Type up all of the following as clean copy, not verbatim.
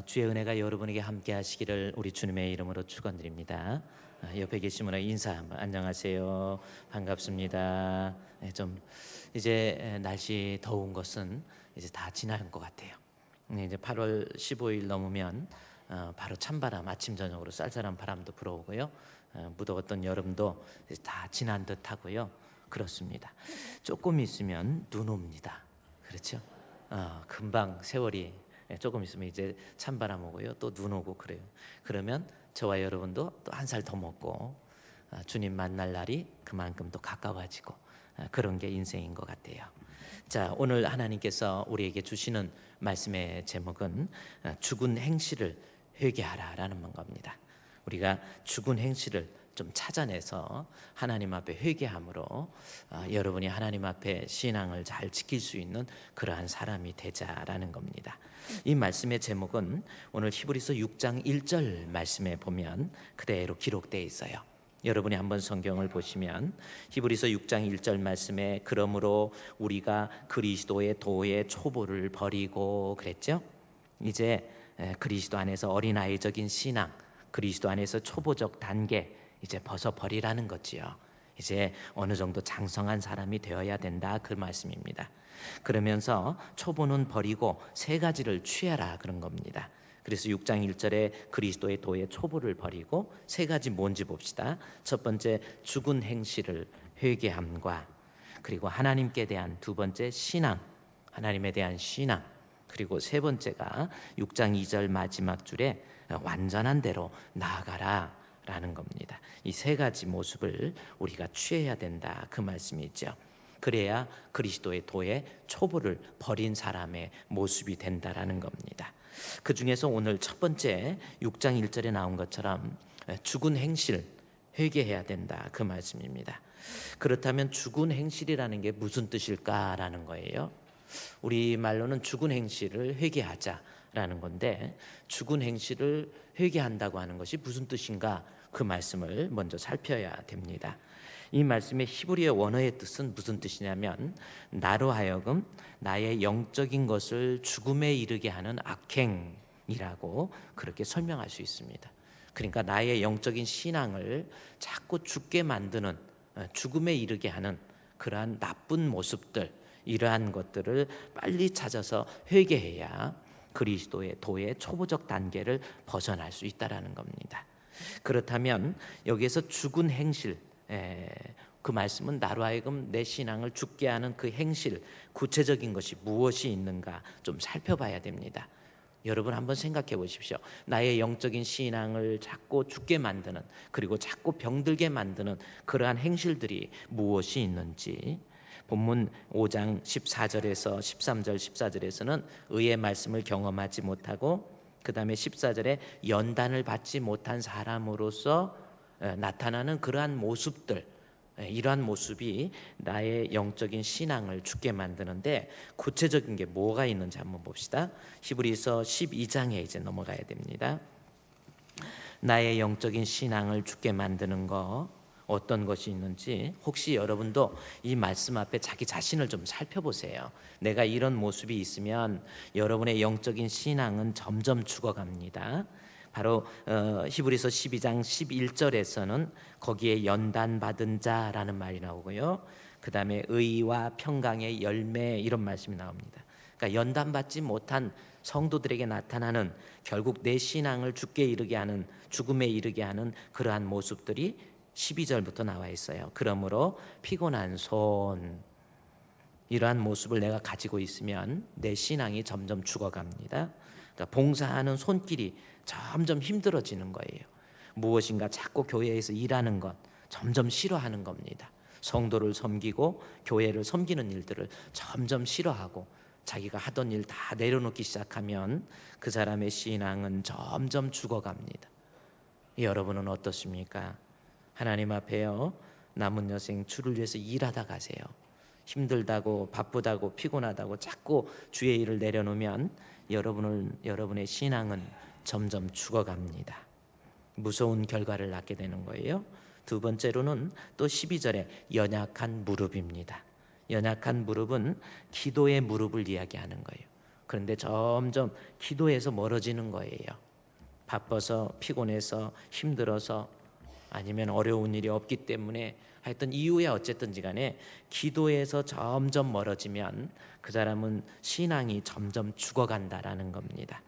주의 은혜가 여러분에게 함께 하시기를 우리 주님의 이름으로 축원드립니다. 옆에 계신 분의 인사 한번 안녕하세요. 반갑습니다. 좀 이제 날씨 더운 것은 이제 다 지나는 것 같아요. 이제 8월 15일 넘으면 바로 찬바람, 아침 저녁으로 쌀쌀한 바람도 불어오고요. 무더웠던 여름도 이제 다 지난 듯하고요. 그렇습니다. 조금 있으면 눈 옵니다. 그렇죠? 금방 세월이 조금 있으면 이제 찬바람 오고요, 또 눈 오고 그래요. 그러면 저와 여러분도 또 한 살 더 먹고 주님 만날 날이 그만큼 또 가까워지고 그런 게 인생인 것 같아요. 자, 오늘 하나님께서 우리에게 주시는 말씀의 제목은 죽은 행실을 회개하라라는 겁니다. 우리가 죽은 행실을 좀 찾아내서 하나님 앞에 회개함으로 여러분이 하나님 앞에 신앙을 잘 지킬 수 있는 그러한 사람이 되자라는 겁니다. 이 말씀의 제목은 오늘 히브리서 6장 1절 말씀에 보면 그대로 기록되어 있어요. 여러분이 한번 성경을 보시면 히브리서 6장 1절 말씀에 그러므로 우리가 그리스도의 도의 초보를 버리고 그랬죠. 이제 그리스도 안에서 어린아이적인 신앙, 그리스도 안에서 초보적 단계 이제 벗어버리라는 거지요. 이제 어느 정도 장성한 사람이 되어야 된다, 그 말씀입니다. 그러면서 초보는 버리고 세 가지를 취하라 그런 겁니다. 그래서 6장 1절에 그리스도의 도의 초보를 버리고 세 가지 뭔지 봅시다. 첫 번째, 죽은 행실을 회개함과, 그리고 하나님께 대한 두 번째 신앙, 하나님에 대한 신앙, 그리고 세 번째가 6장 2절 마지막 줄에 완전한 대로 나아가라 라는 겁니다. 이 세 가지 모습을 우리가 취해야 된다, 그 말씀이죠. 그래야 그리스도의 도의 초보를 버린 사람의 모습이 된다라는 겁니다. 그 중에서 오늘 첫 번째 6장 1절에 나온 것처럼 죽은 행실 회개해야 된다, 그 말씀입니다. 그렇다면 죽은 행실이라는 게 무슨 뜻일까라는 거예요. 우리 말로는 죽은 행실을 회개하자라는 건데, 죽은 행실을 회개한다고 하는 것이 무슨 뜻인가, 그 말씀을 먼저 살펴야 됩니다. 이 말씀의 히브리어 원어의 뜻은 무슨 뜻이냐면, 나로 하여금 나의 영적인 것을 죽음에 이르게 하는 악행이라고 그렇게 설명할 수 있습니다. 그러니까 나의 영적인 신앙을 자꾸 죽게 만드는, 죽음에 이르게 하는 그러한 나쁜 모습들, 이러한 것들을 빨리 찾아서 회개해야 그리스도의 도의 초보적 단계를 벗어날 수 있다라는 겁니다. 그렇다면 여기에서 죽은 행실, 그 말씀은 나로 하여금 내 신앙을 죽게 하는 그 행실, 구체적인 것이 무엇이 있는가 좀 살펴봐야 됩니다. 여러분 한번 생각해 보십시오. 나의 영적인 신앙을 자꾸 죽게 만드는, 그리고 자꾸 병들게 만드는 그러한 행실들이 무엇이 있는지. 본문 5장 14절에서 13절 14절에서는 의의 말씀을 경험하지 못하고, 그 다음에 14절에 연단을 받지 못한 사람으로서 나타나는 그러한 모습들, 이러한 모습이 나의 영적인 신앙을 죽게 만드는데, 구체적인 게 뭐가 있는지 한번 봅시다. 히브리서 12장에 이제 넘어가야 됩니다. 나의 영적인 신앙을 죽게 만드는 거 어떤 것이 있는지, 혹시 여러분도 이 말씀 앞에 자기 자신을 좀 살펴보세요. 내가 이런 모습이 있으면 여러분의 영적인 신앙은 점점 죽어갑니다. 바로 히브리서 12장 11절에서는 거기에 연단받은 자라는 말이 나오고요, 그 다음에 의와 평강의 열매, 이런 말씀이 나옵니다. 그러니까 연단받지 못한 성도들에게 나타나는, 결국 내 신앙을 죽게 이르게 하는, 죽음에 이르게 하는 그러한 모습들이 12절부터 나와 있어요. 그러므로 피곤한 손, 이러한 모습을 내가 가지고 있으면 내 신앙이 점점 죽어갑니다. 그러니까 봉사하는 손길이 점점 힘들어지는 거예요. 무엇인가 자꾸 교회에서 일하는 것 점점 싫어하는 겁니다. 성도를 섬기고 교회를 섬기는 일들을 점점 싫어하고 자기가 하던 일 다 내려놓기 시작하면 그 사람의 신앙은 점점 죽어갑니다. 여러분은 어떻습니까? 하나님 앞에요, 남은 여생 주를 위해서 일하다 가세요. 힘들다고, 바쁘다고, 피곤하다고 자꾸 주의 일을 내려놓으면 여러분의 신앙은 점점 죽어갑니다. 무서운 결과를 낳게 되는 거예요. 두 번째로는 또 12절에 연약한 무릎입니다. 연약한 무릎은 기도의 무릎을 이야기하는 거예요. 그런데 점점 기도에서 멀어지는 거예요. 바빠서, 피곤해서, 힘들어서, 아니면 어려운 일이 없기 때문에, 하여튼 이유에 어쨌든지 간에 기도에서 점점 멀어지면 그 사람은 신앙이 점점 죽어간다라는 겁니다.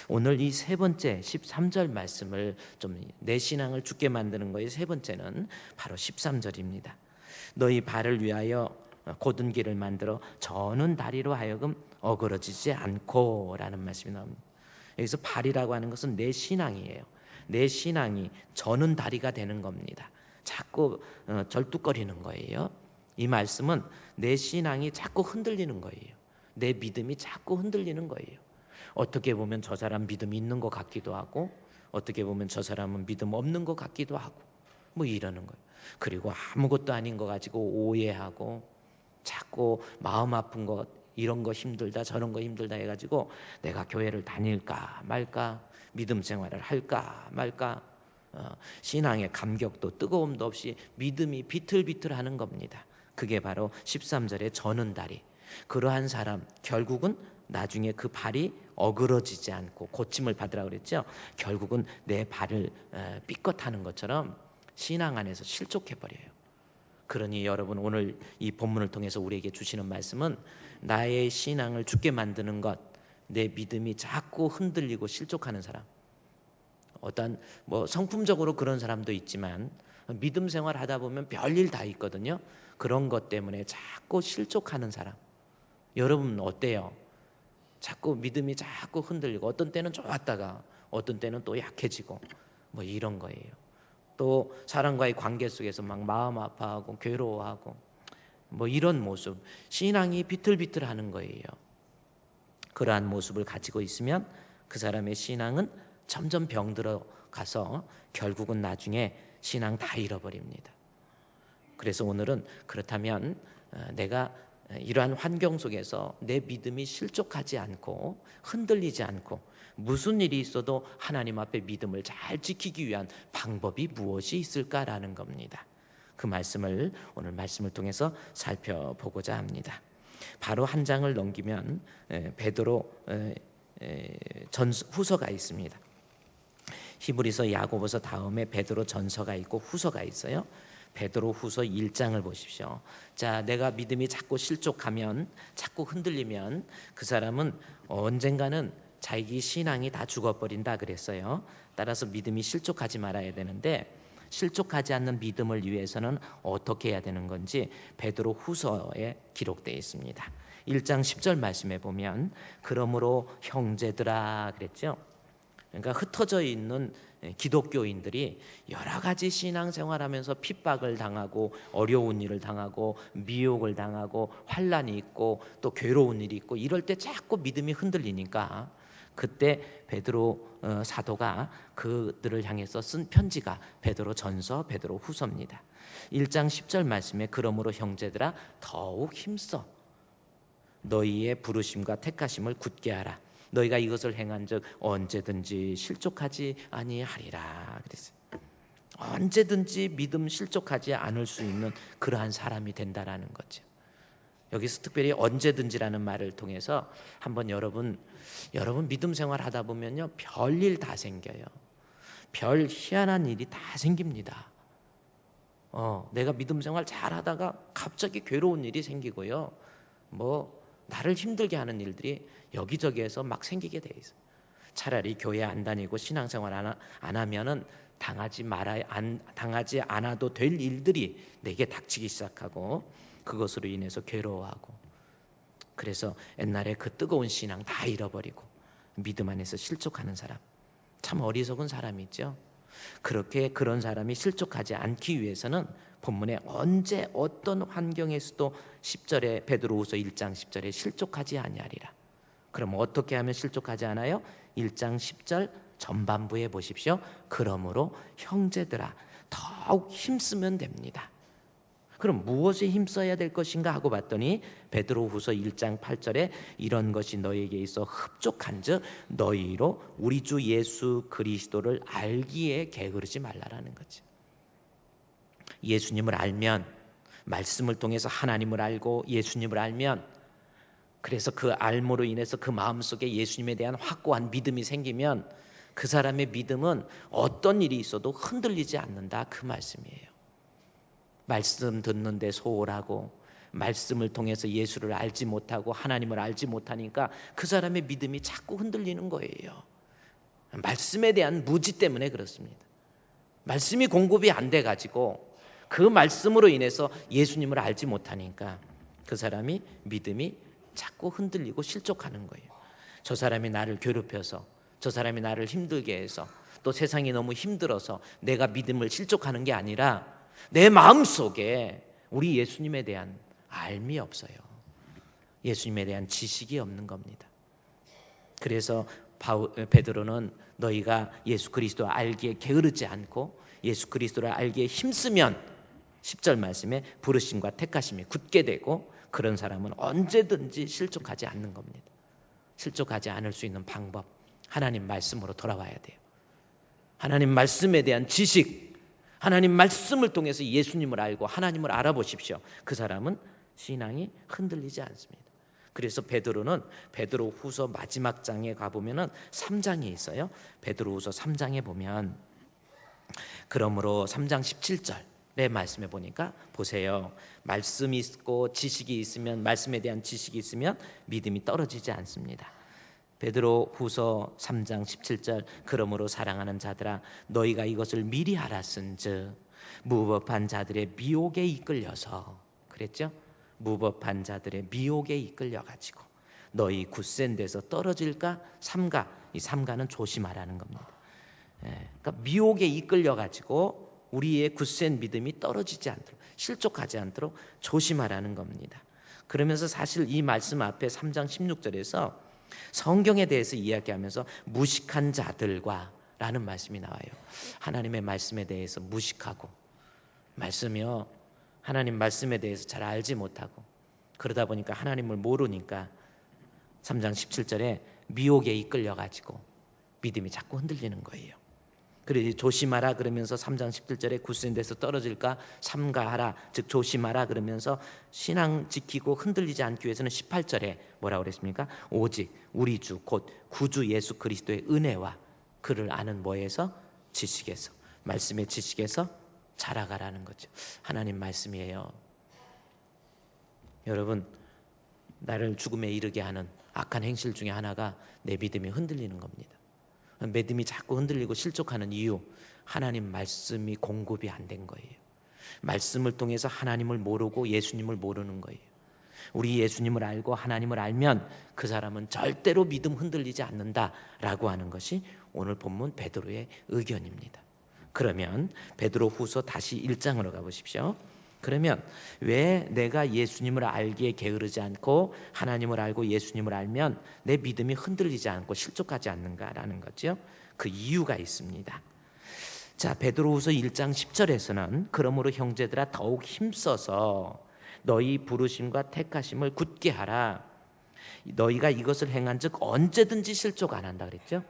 오늘 이 세 번째 13절 말씀을 좀, 내 신앙을 죽게 만드는 거의 세 번째는 바로 13절입니다. 너희 발을 위하여 곧은 길을 만들어 저는 다리로 하여금 어그러지지 않고 라는 말씀이 나옵니다. 여기서 발이라고 하는 것은 내 신앙이에요. 내 신앙이 저는 다리가 되는 겁니다. 자꾸 절뚝거리는 거예요. 이 말씀은 내 신앙이 자꾸 흔들리는 거예요. 내 믿음이 자꾸 흔들리는 거예요. 어떻게 보면 저 사람 믿음이 있는 것 같기도 하고, 어떻게 보면 저 사람은 믿음 없는 것 같기도 하고, 뭐 이러는 거예요. 그리고 아무것도 아닌 거 가지고 오해하고, 자꾸 마음 아픈 것, 이런 거 힘들다 저런 거 힘들다 해가지고 내가 교회를 다닐까 말까, 믿음 생활을 할까 말까, 신앙의 감격도 뜨거움도 없이 믿음이 비틀비틀하는 겁니다. 그게 바로 13절의 저는 다리. 그러한 사람 결국은 나중에 그 발이 어그러지지 않고 고침을 받으라고 그랬죠. 결국은 내 발을 삐끗하는 것처럼 신앙 안에서 실족해버려요. 그러니 여러분, 오늘 이 본문을 통해서 우리에게 주시는 말씀은 나의 신앙을 죽게 만드는 것, 내 믿음이 자꾸 흔들리고 실족하는 사람, 어떤 뭐 성품적으로 그런 사람도 있지만 믿음 생활 하다 보면 별일 다 있거든요. 그런 것 때문에 자꾸 실족하는 사람, 여러분 어때요? 자꾸 믿음이 자꾸 흔들리고, 어떤 때는 좋았다가 어떤 때는 또 약해지고, 뭐 이런 거예요. 또 사람과의 관계 속에서 막 마음 아파하고 괴로워하고, 뭐 이런 모습, 신앙이 비틀비틀하는 거예요. 그러한 모습을 가지고 있으면 그 사람의 신앙은 점점 병들어 가서 결국은 나중에 신앙 다 잃어버립니다. 그래서 오늘은 그렇다면 내가 이러한 환경 속에서 내 믿음이 실족하지 않고 흔들리지 않고 무슨 일이 있어도 하나님 앞에 믿음을 잘 지키기 위한 방법이 무엇이 있을까라는 겁니다. 그 말씀을 오늘 말씀을 통해서 살펴보고자 합니다. 바로 한 장을 넘기면 베드로 후서가 있습니다. 히브리서, 야고보서 다음에 베드로 전서가 있고 후서가 있어요. 베드로 후서 1장을 보십시오. 자, 내가 믿음이 자꾸 실족하면, 자꾸 흔들리면 그 사람은 언젠가는 자기 신앙이 다 죽어버린다 그랬어요. 따라서 믿음이 실족하지 말아야 되는데, 실족하지 않는 믿음을 위해서는 어떻게 해야 되는 건지 베드로 후서에 기록되어 있습니다. 1장 10절 말씀에 보면 그러므로 형제들아 그랬죠. 그러니까 흩어져 있는 기독교인들이 여러 가지 신앙생활하면서 핍박을 당하고 어려운 일을 당하고 미혹을 당하고 환난이 있고 또 괴로운 일이 있고, 이럴 때 자꾸 믿음이 흔들리니까 그때 베드로 사도가 그들을 향해서 쓴 편지가 베드로 전서, 베드로 후서입니다. 1장 10절 말씀에 그러므로 형제들아 더욱 힘써 너희의 부르심과 택하심을 굳게 하라. 너희가 이것을 행한즉 언제든지 실족하지 아니하리라 그랬어요. 언제든지 믿음 실족하지 않을 수 있는 그러한 사람이 된다라는 거죠. 여기서 특별히 언제든지라는 말을 통해서 한번 여러분 믿음 생활 하다 보면요, 별일 다 생겨요. 별 희한한 일이 다 생깁니다. 내가 믿음 생활 잘 하다가 갑자기 괴로운 일이 생기고요, 뭐 나를 힘들게 하는 일들이 여기저기에서 막 생기게 돼 있어요. 차라리 교회 안 다니고 신앙생활 안 하면은 당하지 않아도 될 일들이 내게 닥치기 시작하고, 그것으로 인해서 괴로워하고, 그래서 옛날에 그 뜨거운 신앙 다 잃어버리고 믿음 안에서 실족하는 사람, 참 어리석은 사람이죠. 그렇게 그런 사람이 실족하지 않기 위해서는 본문에 언제 어떤 환경에서도 10절에 베드로후서 1장 10절에 실족하지 아니하리라. 그럼 어떻게 하면 실족하지 않아요? 1장 10절 전반부에 보십시오. 그러므로 형제들아 더욱 힘쓰면 됩니다. 그럼 무엇에 힘써야 될 것인가 하고 봤더니 베드로후서 1장 8절에 이런 것이 너희에게 있어 흡족한즉 너희로 우리 주 예수 그리스도를 알기에 게으르지 말라라는 거지. 예수님을 알면, 말씀을 통해서 하나님을 알고 예수님을 알면 그래서 그 알므로 인해서 그 마음속에 예수님에 대한 확고한 믿음이 생기면 그 사람의 믿음은 어떤 일이 있어도 흔들리지 않는다, 그 말씀이에요. 말씀 듣는데 소홀하고 말씀을 통해서 예수를 알지 못하고 하나님을 알지 못하니까 그 사람의 믿음이 자꾸 흔들리는 거예요. 말씀에 대한 무지 때문에 그렇습니다. 말씀이 공급이 안 돼가지고 그 말씀으로 인해서 예수님을 알지 못하니까 그 사람이 믿음이 자꾸 흔들리고 실족하는 거예요. 저 사람이 나를 괴롭혀서, 저 사람이 나를 힘들게 해서, 또 세상이 너무 힘들어서 내가 믿음을 실족하는 게 아니라 내 마음속에 우리 예수님에 대한 알미 없어요. 예수님에 대한 지식이 없는 겁니다. 그래서 베드로는 너희가 예수 그리스도를 알기에 게으르지 않고 예수 그리스도를 알기에 힘쓰면 10절 말씀에 부르심과 택하심이 굳게 되고 그런 사람은 언제든지 실족하지 않는 겁니다. 실족하지 않을 수 있는 방법, 하나님 말씀으로 돌아와야 돼요. 하나님 말씀에 대한 지식, 하나님 말씀을 통해서 예수님을 알고 하나님을 알아보십시오. 그 사람은 신앙이 흔들리지 않습니다. 그래서 베드로는 베드로후서 마지막 장에 가보면은 3장이 있어요. 베드로후서 3장에 보면 그러므로 3장 17절의 말씀에 보니까 보세요. 말씀이 있고 지식이 있으면, 말씀에 대한 지식이 있으면 믿음이 떨어지지 않습니다. 베드로후서 3장 17절 그러므로 사랑하는 자들아 너희가 이것을 미리 알았은즉 무법한 자들의 미혹에 이끌려서, 그랬죠? 무법한 자들의 미혹에 이끌려가지고 너희 굳센 데서 떨어질까 삼가, 이 삼가는 조심하라는 겁니다. 그러니까 미혹에 이끌려가지고 우리의 굳센 믿음이 떨어지지 않도록, 실족하지 않도록 조심하라는 겁니다. 그러면서 사실 이 말씀 앞에 3장 16절에서 성경에 대해서 이야기하면서 무식한 자들과 라는 말씀이 나와요. 하나님의 말씀에 대해서 무식하고, 말씀이요, 하나님 말씀에 대해서 잘 알지 못하고 그러다 보니까 하나님을 모르니까 3장 17절에 미혹에 이끌려가지고 믿음이 자꾸 흔들리는 거예요. 그래서 조심하라 그러면서 3장 17절에 굳센 데서 떨어질까 삼가하라, 즉 조심하라 그러면서 신앙 지키고 흔들리지 않기 위해서는 18절에 뭐라고 그랬습니까? 오직 우리 주 곧 구주 예수 그리스도의 은혜와 그를 아는 뭐에서? 지식에서, 말씀의 지식에서 자라가라는 거죠. 하나님 말씀이에요. 여러분, 나를 죽음에 이르게 하는 악한 행실 중에 하나가 내 믿음이 흔들리는 겁니다. 믿음이 자꾸 흔들리고 실족하는 이유, 하나님 말씀이 공급이 안 된 거예요. 말씀을 통해서 하나님을 모르고 예수님을 모르는 거예요. 우리 예수님을 알고 하나님을 알면 그 사람은 절대로 믿음 흔들리지 않는다라고 하는 것이 오늘 본문 베드로의 의견입니다. 그러면 베드로후서 다시 1장으로 가보십시오. 그러면 왜 내가 예수님을 알기에 게으르지 않고 하나님을 알고 예수님을 알면 내 믿음이 흔들리지 않고 실족하지 않는가라는 거죠. 그 이유가 있습니다. 자, 베드로후서 1장 10절에서는 그러므로 형제들아 더욱 힘써서 너희 부르심과 택하심을 굳게 하라. 너희가 이것을 행한즉 언제든지 실족 안 한다 그랬죠.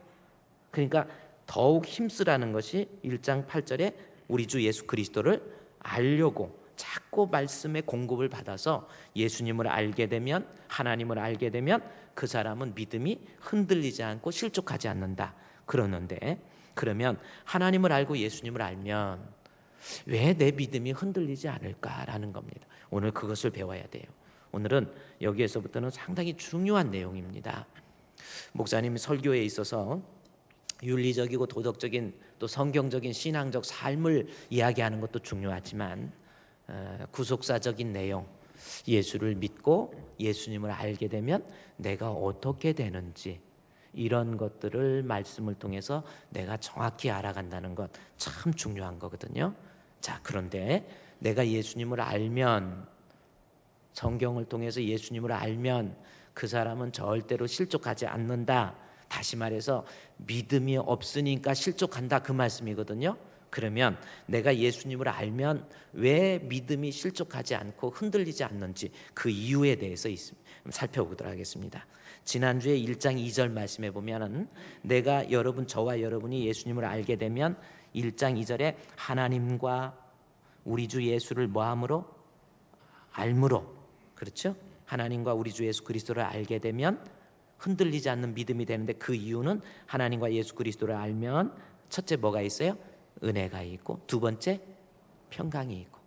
그러니까 더욱 힘쓰라는 것이 1장 8절에 우리 주 예수 그리스도를 알려고 자꾸 말씀의 공급을 받아서 예수님을 알게 되면, 하나님을 알게 되면 그 사람은 믿음이 흔들리지 않고 실족하지 않는다 그러는데, 그러면 하나님을 알고 예수님을 알면 왜 내 믿음이 흔들리지 않을까라는 겁니다. 오늘 그것을 배워야 돼요. 오늘은 여기에서부터는 상당히 중요한 내용입니다. 목사님이 설교에 있어서 윤리적이고 도덕적인 또 성경적인 신앙적 삶을 이야기하는 것도 중요하지만 구속사적인 내용, 예수를 믿고 예수님을 알게 되면 내가 어떻게 되는지, 이런 것들을 말씀을 통해서 내가 정확히 알아간다는 것 참 중요한 거거든요. 자, 그런데 내가 예수님을 알면, 성경을 통해서 예수님을 알면 그 사람은 절대로 실족하지 않는다. 다시 말해서 믿음이 없으니까 실족한다 그 말씀이거든요. 그러면 내가 예수님을 알면 왜 믿음이 실족하지 않고 흔들리지 않는지 그 이유에 대해서 살펴보도록 하겠습니다. 지난주에 1장 2절 말씀에 보면은 내가 저와 여러분이 예수님을 알게 되면 1장 2절에 하나님과 우리 주 예수를 뭐함으로? 알므로, 그렇죠? 하나님과 우리 주 예수 그리스도를 알게 되면 흔들리지 않는 믿음이 되는데, 그 이유는 하나님과 예수 그리스도를 알면 첫째 뭐가 있어요? 은혜가 있고, 두 번째 평강이 있고.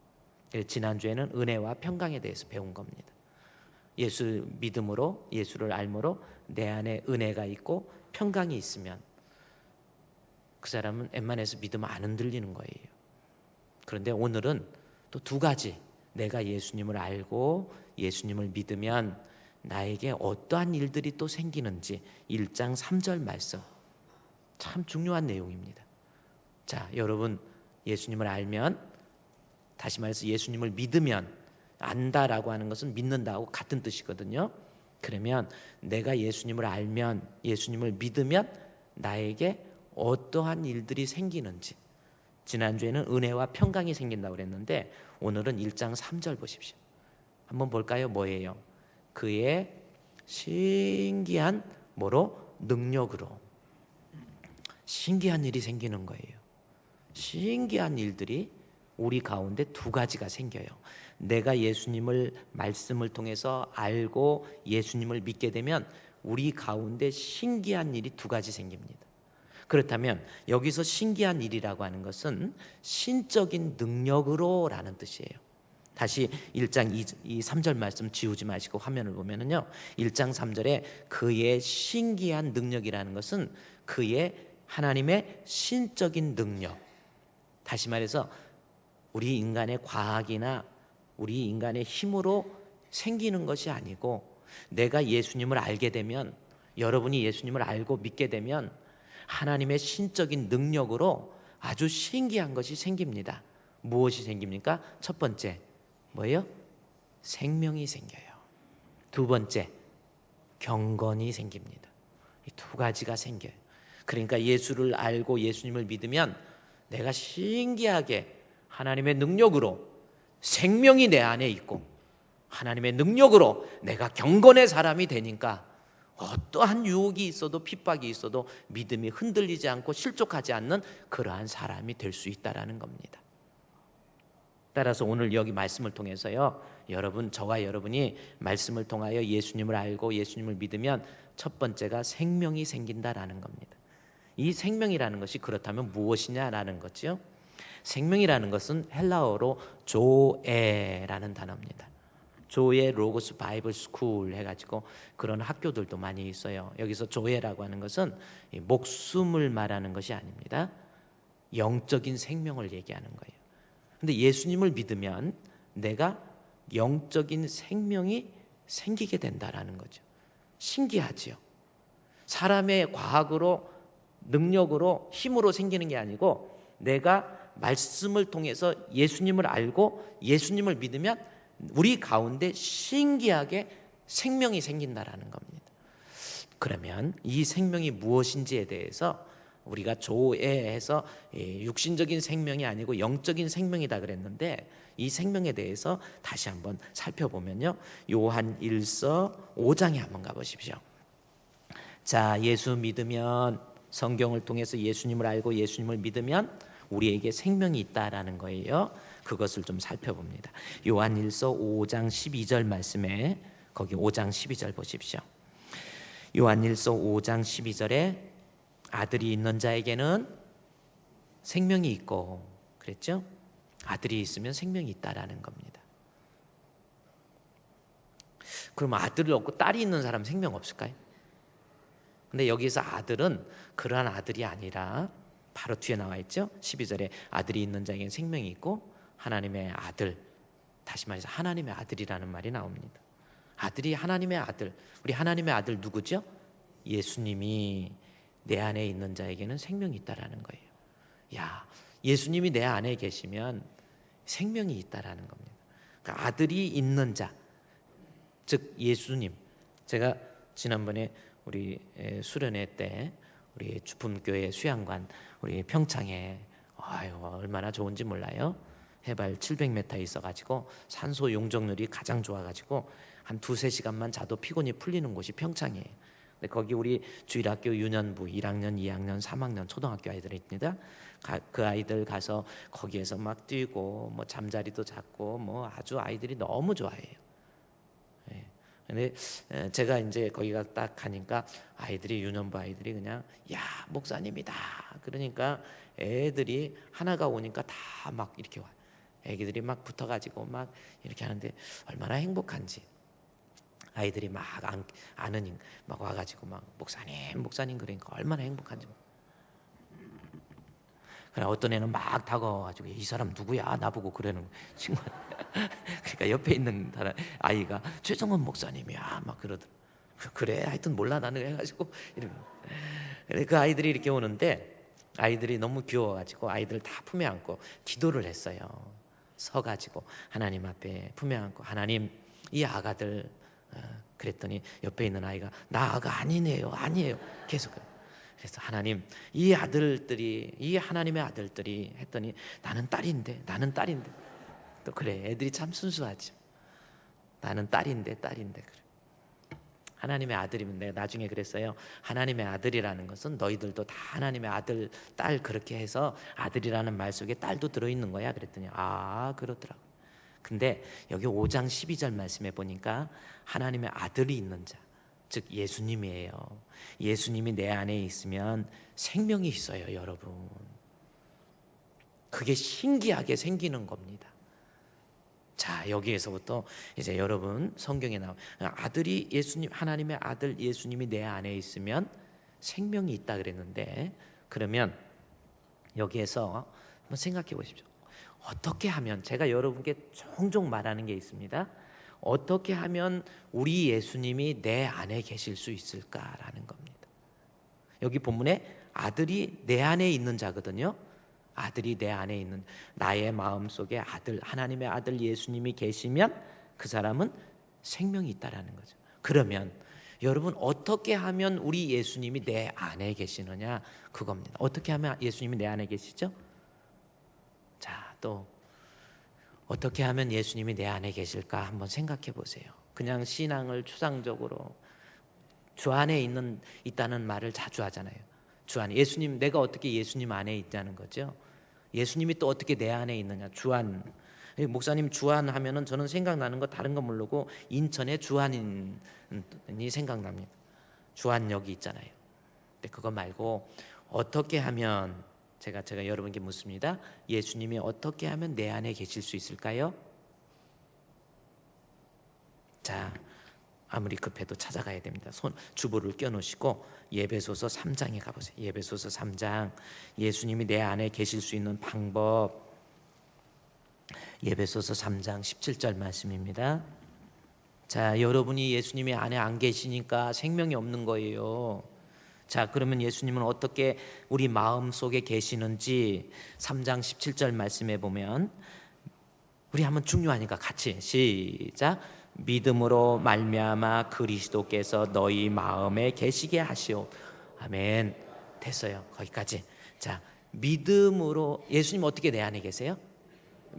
지난주에는 은혜와 평강에 대해서 배운 겁니다. 예수 믿음으로, 예수를 알므로 내 안에 은혜가 있고 평강이 있으면 그 사람은 웬만해서 믿으면 안 흔들리는 거예요. 그런데 오늘은 또 두 가지, 내가 예수님을 알고 예수님을 믿으면 나에게 어떠한 일들이 또 생기는지 1장 3절 말씀, 참 중요한 내용입니다. 자, 여러분, 예수님을 알면, 다시 말해서 예수님을 믿으면, 안다라고 하는 것은 믿는다하고 같은 뜻이거든요. 그러면 내가 예수님을 알면, 예수님을 믿으면 나에게 어떠한 일들이 생기는지, 지난주에는 은혜와 평강이 생긴다고 그랬는데 오늘은 1장 3절 보십시오. 한번 볼까요? 뭐예요? 그의 신기한 뭐로? 능력으로. 신기한 일이 생기는 거예요. 신기한 일들이 우리 가운데 두 가지가 생겨요. 내가 예수님을 말씀을 통해서 알고 예수님을 믿게 되면 우리 가운데 신기한 일이 두 가지 생깁니다. 그렇다면 여기서 신기한 일이라고 하는 것은 신적인 능력으로 라는 뜻이에요. 다시 1장 3절 말씀 지우지 마시고 화면을 보면은요, 1장 3절에 그의 신기한 능력이라는 것은 그의 하나님의 신적인 능력. 다시 말해서 우리 인간의 과학이나 우리 인간의 힘으로 생기는 것이 아니고, 내가 예수님을 알게 되면, 여러분이 예수님을 알고 믿게 되면 하나님의 신적인 능력으로 아주 신기한 것이 생깁니다. 무엇이 생깁니까? 첫 번째 뭐예요? 생명이 생겨요. 두 번째 경건이 생깁니다. 이 두 가지가 생겨요. 그러니까 예수를 알고 예수님을 믿으면 내가 신기하게 하나님의 능력으로 생명이 내 안에 있고, 하나님의 능력으로 내가 경건의 사람이 되니까 어떠한 유혹이 있어도 핍박이 있어도 믿음이 흔들리지 않고 실족하지 않는 그러한 사람이 될 수 있다라는 겁니다. 따라서 오늘 여기 말씀을 통해서요, 여러분, 저와 여러분이 말씀을 통하여 예수님을 알고 예수님을 믿으면 첫 번째가 생명이 생긴다라는 겁니다. 이 생명이라는 것이 그렇다면 무엇이냐라는 거죠. 생명이라는 것은 헬라어로 조에라는 단어입니다. 조에 로고스 바이블 스쿨 해가지고 그런 학교들도 많이 있어요. 여기서 조에라고 하는 것은 목숨을 말하는 것이 아닙니다. 영적인 생명을 얘기하는 거예요. 근데 예수님을 믿으면 내가 영적인 생명이 생기게 된다라는 거죠. 신기하지요. 사람의 과학으로, 능력으로, 힘으로 생기는 게 아니고 내가 말씀을 통해서 예수님을 알고 예수님을 믿으면 우리 가운데 신기하게 생명이 생긴다라는 겁니다. 그러면 이 생명이 무엇인지에 대해서 우리가 조에해서 육신적인 생명이 아니고 영적인 생명이다 그랬는데, 이 생명에 대해서 다시 한번 살펴보면요, 요한 1서 5장에 한번 가보십시오. 자, 예수 믿으면, 성경을 통해서 예수님을 알고 예수님을 믿으면 우리에게 생명이 있다라는 거예요. 그것을 좀 살펴봅니다. 요한 1서 5장 12절 말씀에, 거기 5장 12절 보십시오. 요한 1서 5장 12절에 아들이 있는 자에게는 생명이 있고, 그랬죠? 아들이 있으면 생명이 있다라는 겁니다. 그럼 아들을 얻고 딸이 있는 사람 생명 없을까요? 근데 여기서 아들은 그러한 아들이 아니라 바로 뒤에 나와 있죠. 12절에 아들이 있는 자에게는 생명이 있고 하나님의 아들, 다시 말해서 하나님의 아들이라는 말이 나옵니다. 아들이 하나님의 아들, 우리 하나님의 아들 누구죠? 예수님이 내 안에 있는 자에게는 생명이 있다라는 거예요. 야, 예수님이 내 안에 계시면 생명이 있다라는 겁니다. 그러니까 아들이 있는 자, 즉 예수님. 제가 지난번에 우리 수련회 때 우리 주품교회 수양관 우리 평창에 얼마나 좋은지 몰라요. 해발 700m 있어가지고 산소 용적률이 가장 좋아가지고 한 2-3시간만 자도 피곤이 풀리는 곳이 평창이에요. 근데 거기 우리 주일학교 유년부 1학년, 2학년, 3학년 초등학교 아이들이 있습니다. 그 아이들 가서 거기에서 막 뛰고 뭐 잠자리도 잡고 뭐 아주 아이들이 너무 좋아해요. 예. 근데 제가 이제 거기가 딱 가니까 아이들이, 유년부 아이들이 그냥 야 목사님이다 그러니까 애들이 하나가 오니까 다 막 이렇게 와. 애기들이 막 붙어가지고 막 이렇게 하는데 얼마나 행복한지. 아이들이 막 아는 막 와가지고 막 목사님 그러니까 얼마나 행복한지. 그래 어떤 애는 막 다가와가지고 이 사람 누구야 나보고 그러는 친구. 그러니까 옆에 있는 아이가 최정원 목사님이야 막 그러더라고. 그래 하여튼 몰라 나는 해가지고 이러면 그 아이들이 이렇게 오는데 아이들이 너무 귀여워가지고 아이들 다 품에 안고 기도를 했어요. 서가지고 하나님 앞에 품에 안고 하나님 이 아가들 그랬더니 옆에 있는 아이가 나 아가 아니네요 계속. 그래서 하나님 이 아들들이 이 하나님의 아들들이 했더니 나는 딸인데 또 그래 애들이 참 순수하죠. 나는 딸인데 그래. 하나님의 아들이면 내가 나중에 그랬어요. 하나님의 아들이라는 것은 너희들도 다 하나님의 아들 딸 그렇게 해서 아들이라는 말 속에 딸도 들어있는 거야 그랬더니 아 그렇더라고. 근데 여기 5장 12절 말씀에 보니까 하나님의 아들이 있는 자 즉 예수님이에요. 예수님이 내 안에 있으면 생명이 있어요 여러분. 그게 신기하게 생기는 겁니다. 자 여기에서부터 이제 여러분 성경에 나와 아들이 예수님 하나님의 아들 예수님이 내 안에 있으면 생명이 있다 그랬는데 그러면 여기에서 한번 생각해 보십시오. 어떻게 하면 제가 여러분께 종종 말하는 게 있습니다. 어떻게 하면 우리 예수님이 내 안에 계실 수 있을까라는 겁니다. 여기 본문에 아들이 내 안에 있는 자거든요. 아들이 내 안에 있는 나의 마음속에 아들 하나님의 아들 예수님이 계시면 그 사람은 생명이 있다라는 거죠. 그러면 여러분 어떻게 하면 우리 예수님이 내 안에 계시느냐 그겁니다. 어떻게 하면 예수님이 내 안에 계시죠? 자, 또 어떻게 하면 예수님이 내 안에 계실까 한번 생각해 보세요. 그냥 신앙을 추상적으로 주 안에 있다는 말을 자주 하잖아요. 주 안에 예수님 내가 어떻게 예수님 안에 있다는 거죠. 예수님이 또 어떻게 내 안에 있느냐. 주안 목사님 주안 하면은 저는 생각나는 거 다른 거 모르고 인천의 주안이 생각납니다. 주안역이 있잖아요. 근데 그거 말고 어떻게 하면 제가 여러분께 묻습니다. 예수님이 어떻게 하면 내 안에 계실 수 있을까요? 자, 아무리 급해도 찾아가야 됩니다. 주보를 껴놓으시고 예배소서 3장에 가보세요. 예배소서 3장 예수님이 내 안에 계실 수 있는 방법 예배소서 3장 17절 말씀입니다. 자, 여러분이 예수님이 안에 안 계시니까 생명이 없는 거예요. 자, 그러면 예수님은 어떻게 우리 마음속에 계시는지 3장 17절 말씀에 보면 우리 한번 중요하니까 같이 시작. 믿음으로 말미암아 그리스도께서 너희 마음에 계시게 하시오. 아멘. 됐어요. 거기까지. 자, 믿음으로 예수님 어떻게 내 안에 계세요?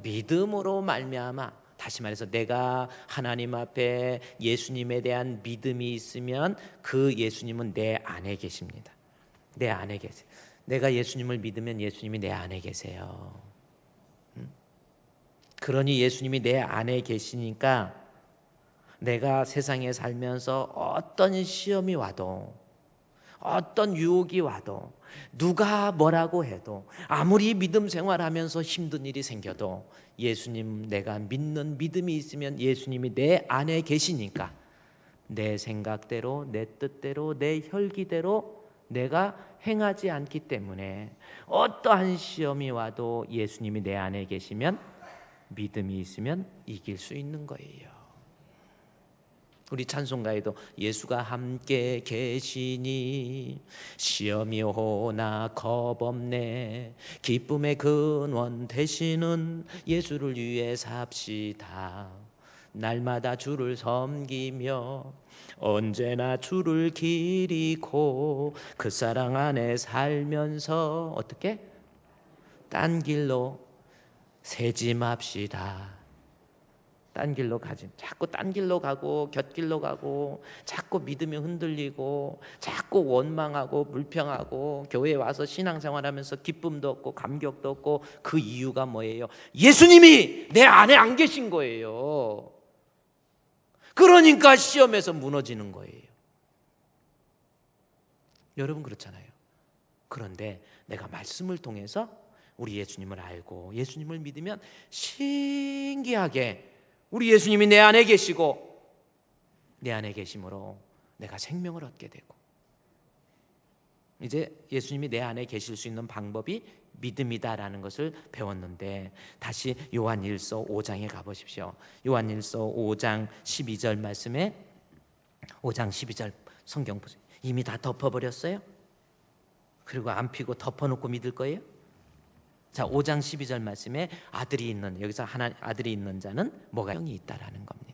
믿음으로 말미암아 다시 말해서 내가 하나님 앞에 예수님에 대한 믿음이 있으면 그 예수님은 내 안에 계십니다. 내 안에 계세요. 내가 예수님을 믿으면 예수님이 내 안에 계세요. 그러니 예수님이 내 안에 계시니까 내가 세상에 살면서 어떤 시험이 와도 어떤 유혹이 와도 누가 뭐라고 해도 아무리 믿음 생활하면서 힘든 일이 생겨도 예수님 내가 믿는 믿음이 있으면 예수님이 내 안에 계시니까 내 생각대로 내 뜻대로 내 혈기대로 내가 행하지 않기 때문에 어떠한 시험이 와도 예수님이 내 안에 계시면 믿음이 있으면 이길 수 있는 거예요. 우리 찬송가에도 예수가 함께 계시니 시험이 오나 겁없네 기쁨의 근원 되시는 예수를 위해 삽시다. 날마다 주를 섬기며 언제나 주를 기리고 그 사랑 안에 살면서 어떻게? 딴 길로 새지 맙시다. 딴 길로 가지. 자꾸 딴 길로 가고 곁길로 가고 자꾸 믿음이 흔들리고 자꾸 원망하고 불평하고 교회에 와서 신앙생활하면서 기쁨도 없고 감격도 없고 그 이유가 뭐예요? 예수님이 내 안에 안 계신 거예요. 그러니까 시험에서 무너지는 거예요. 여러분 그렇잖아요. 그런데 내가 말씀을 통해서 우리 예수님을 알고 예수님을 믿으면 신기하게 우리 예수님이 내 안에 계시고 내 안에 계심으로 내가 생명을 얻게 되고, 이제 예수님이 내 안에 계실 수 있는 방법이 믿음이다라는 것을 배웠는데, 다시 요한일서 5장에 가보십시오. 요한일서 5장 12절 말씀에, 5장 12절 성경 보세요. 이미 다 덮어버렸어요? 그리고 안 피고 덮어놓고 믿을 거예요? 자, 5장 12절 말씀에 아들이 있는, 여기서 아들이 있는 자는 뭐가 생명이 있다라는 겁니다.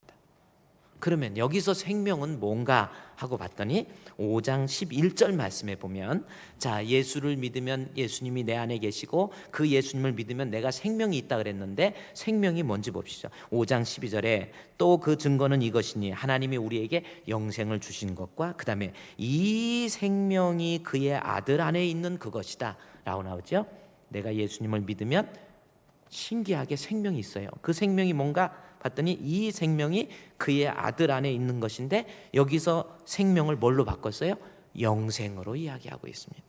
그러면 여기서 생명은 뭔가 하고 봤더니 5장 11절 말씀에 보면, 자, 예수를 믿으면 예수님이 내 안에 계시고 그 예수님을 믿으면 내가 생명이 있다 그랬는데, 생명이 뭔지 봅시다. 5장 12절에 또 그 증거는 이것이니 하나님이 우리에게 영생을 주신 것과 그 다음에 이 생명이 그의 아들 안에 있는 그것이다 라고 나오죠. 내가 예수님을 믿으면 신기하게 생명이 있어요. 그 생명이 뭔가 봤더니 이 생명이 그의 아들 안에 있는 것인데, 여기서 생명을 뭘로 바꿨어요? 영생으로 이야기하고 있습니다.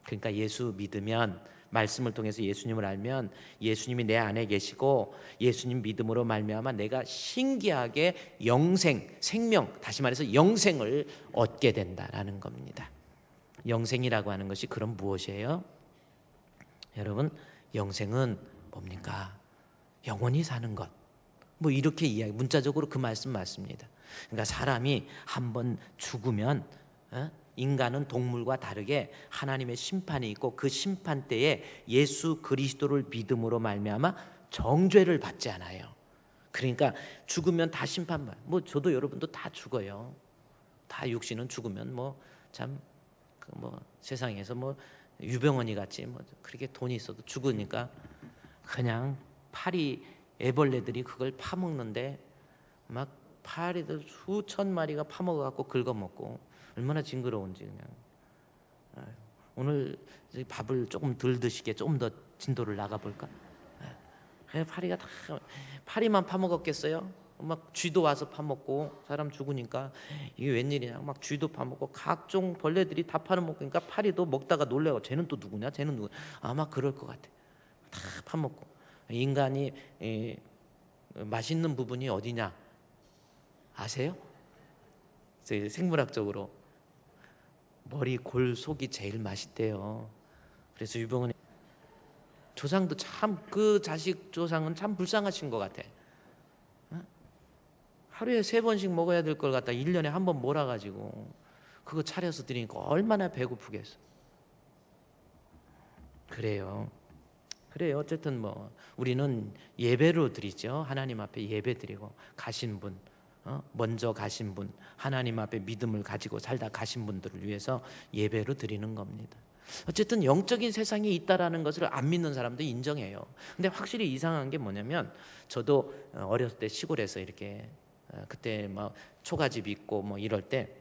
그러니까 예수 믿으면, 말씀을 통해서 예수님을 알면 예수님이 내 안에 계시고 예수님 믿음으로 말미암아 내가 신기하게 영생, 생명, 다시 말해서 영생을 얻게 된다라는 겁니다. 영생이라고 하는 것이 그럼 무엇이에요? 여러분, 영생은 뭡니까? 영원히 사는 것. 뭐 이렇게 이야기, 문자적으로 그 말씀 맞습니다. 그러니까 사람이 한번 죽으면 인간은 동물과 다르게 하나님의 심판이 있고, 그 심판 때에 예수 그리스도를 믿음으로 말미암아 정죄를 받지 않아요. 그러니까 죽으면 다 심판받아요. 뭐 저도 여러분도 다 죽어요. 다 육신은 죽으면 뭐 참 뭐 세상에서 뭐 유병원이 같이 뭐 그렇게 돈이 있어도 죽으니까 그냥 파리 애벌레들이 그걸 파먹는데, 막 파리들 수천 마리가 파먹어갖고 긁어먹고 얼마나 징그러운지. 그냥 오늘 밥을 조금 덜 드시게 좀 더 진도를 나가볼까? 파리가 다 파리만 파먹었겠어요? 막 쥐도 와서 파먹고, 사람 죽으니까 이게 웬일이냐, 막 쥐도 파먹고 각종 벌레들이 다 파먹으니까 파리도 먹다가 놀래고, 쟤는 또 누구냐, 쟤는 누구, 아마 그럴 것 같아. 다 파먹고. 인간이 맛있는 부분이 어디냐 아세요? 생물학적으로 머리, 골, 속이 제일 맛있대요. 그래서 유병원이 조상도 참, 그 자식 조상은 참 불쌍하신 것 같아. 하루에 3번씩 먹어야 될 걸 갖다 1년에 한 번 몰아가지고 그거 차려서 드리니까 얼마나 배고프겠어. 그래요. 어쨌든 뭐 우리는 예배로 드리죠. 하나님 앞에 예배 드리고, 가신 분, 먼저 가신 분, 하나님 앞에 믿음을 가지고 살다 가신 분들을 위해서 예배로 드리는 겁니다. 어쨌든 영적인 세상이 있다라는 것을 안 믿는 사람도 인정해요. 근데 확실히 이상한 게 뭐냐면, 저도 어렸을 때 시골에서 이렇게 그때 막 초가집 있고 뭐 이럴 때